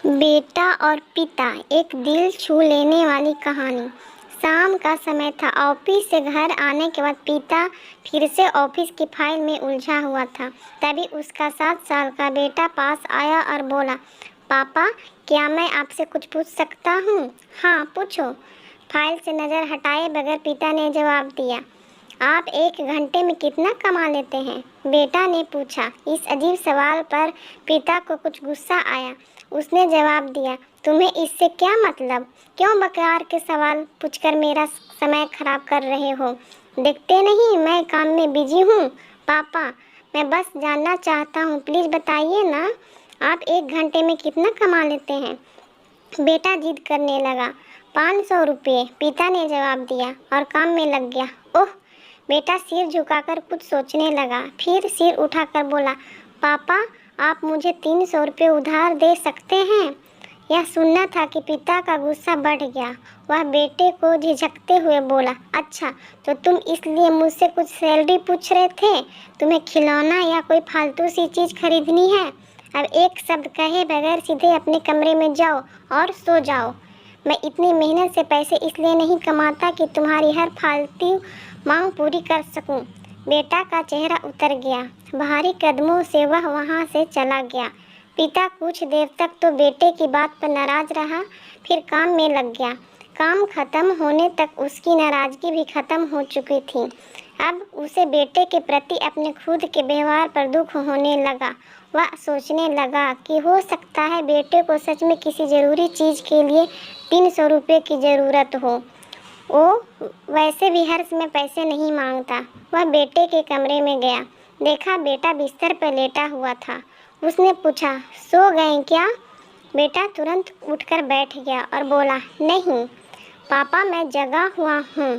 बेटा और पिता, एक दिल छू लेने वाली कहानी। शाम का समय था। ऑफिस से घर आने के बाद पिता फिर से ऑफिस की फाइल में उलझा हुआ था। तभी उसका 7 साल का बेटा पास आया और बोला, पापा, क्या मैं आपसे कुछ पूछ सकता हूँ? हाँ, पूछो। फाइल से नज़र हटाए बगैर पिता ने जवाब दिया। आप 1 घंटे में कितना कमा लेते हैं? बेटा ने पूछा। इस अजीब सवाल पर पिता को कुछ गुस्सा आया। उसने जवाब दिया, तुम्हें इससे क्या मतलब? क्यों बेकार के सवाल पूछकर मेरा समय खराब कर रहे हो? देखते नहीं मैं काम में बिजी हूँ। पापा, मैं बस जानना चाहता हूँ, प्लीज़ बताइए ना, आप 1 घंटे में कितना कमा लेते हैं? बेटा जिद करने लगा। 500 रुपये, पिता ने जवाब दिया और काम में लग गया। ओह! बेटा सिर झुकाकर कुछ सोचने लगा, फिर सिर उठाकर बोला, पापा, आप मुझे 300 रुपये उधार दे सकते हैं? यह सुनना था कि पिता का गुस्सा बढ़ गया। वह बेटे को झिझकते हुए बोला, अच्छा, तो तुम इसलिए मुझसे कुछ सैलरी पूछ रहे थे? तुम्हें खिलौना या कोई फालतू सी चीज़ खरीदनी है? अब एक शब्द कहे बगैर सीधे अपने कमरे में जाओ और सो जाओ। मैं इतनी मेहनत से पैसे इसलिए नहीं कमाता कि तुम्हारी हर फालतू मांग पूरी कर सकूं। बेटा का चेहरा उतर गया। भारी कदमों से वह वहां से चला गया। पिता कुछ देर तक तो बेटे की बात पर नाराज रहा, फिर काम में लग गया। काम खत्म होने तक उसकी नाराजगी भी खत्म हो चुकी थी। अब उसे बेटे के प्रति अपने खुद के व्यवहार पर दुख होने लगा। वह सोचने लगा कि हो सकता है बेटे को सच में किसी ज़रूरी चीज़ के लिए 300 रुपये की ज़रूरत हो। वो वैसे भी हर समय पैसे नहीं मांगता। वह बेटे के कमरे में गया, देखा बेटा बिस्तर पर लेटा हुआ था। उसने पूछा, सो गए क्या? बेटा तुरंत उठकर बैठ गया और बोला, नहीं पापा, मैं जगा हुआ हूँ।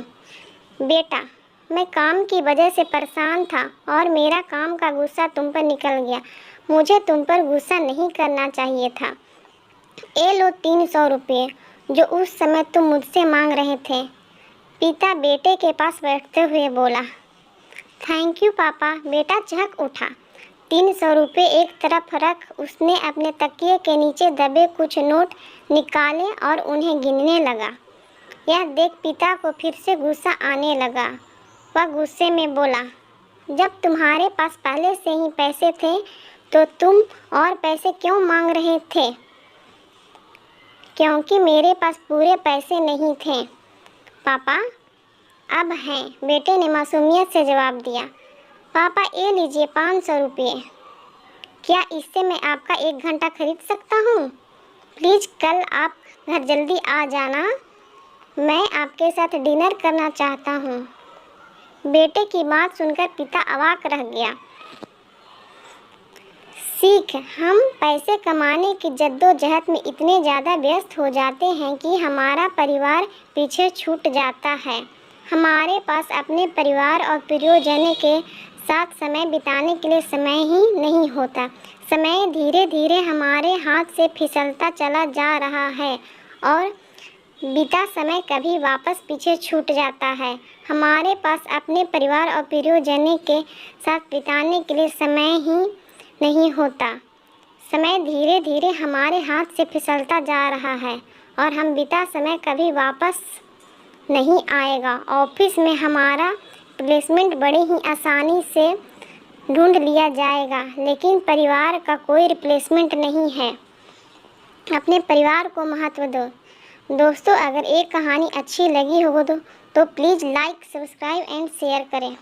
बेटा, मैं काम की वजह से परेशान था और मेरा काम का गुस्सा तुम पर निकल गया। मुझे तुम पर गुस्सा नहीं करना चाहिए था। ये लो 300 रुपये जो उस समय तुम मुझसे मांग रहे थे। पिता बेटे के पास बैठते हुए बोला। थैंक यू पापा। बेटा झक उठा। 300 रुपये एक तरफ रख उसने अपने तकिए के नीचे दबे कुछ नोट निकाले और उन्हें गिनने लगा। यह देख पिता को फिर से गुस्सा आने लगा। वह गुस्से में बोला, जब तुम्हारे पास पहले से ही पैसे थे तो तुम और पैसे क्यों मांग रहे थे? क्योंकि मेरे पास पूरे पैसे नहीं थे पापा, अब हैं, बेटे ने मासूमियत से जवाब दिया। पापा, ये लीजिए 500 रुपये। क्या इससे मैं आपका 1 घंटा खरीद सकता हूँ? प्लीज़ कल आप घर जल्दी आ जाना, मैं आपके साथ डिनर करना चाहता हूँ। बेटे की बात सुनकर पिता अवाक रह गया। सीख, हम पैसे कमाने की जद्दोजहद में इतने ज़्यादा व्यस्त हो जाते हैं कि हमारा परिवार पीछे छूट जाता है। हमारे पास अपने परिवार और प्रियजनों के साथ समय बिताने के लिए समय ही नहीं होता। समय धीरे धीरे हमारे हाथ से फिसलता चला जा रहा है और बीता समय कभी वापस पीछे छूट जाता है। हमारे पास अपने परिवार और प्रियजनों के साथ बिताने के लिए समय ही नहीं होता। समय धीरे धीरे हमारे हाथ से फिसलता जा रहा है और हम बीता समय कभी वापस नहीं आएगा। ऑफिस में हमारा प्लेसमेंट बड़ी ही आसानी से ढूंढ लिया जाएगा, लेकिन परिवार का कोई रिप्लेसमेंट नहीं है। अपने परिवार को महत्व दो। दोस्तों, अगर एक कहानी अच्छी लगी हो तो please like, subscribe and share करें।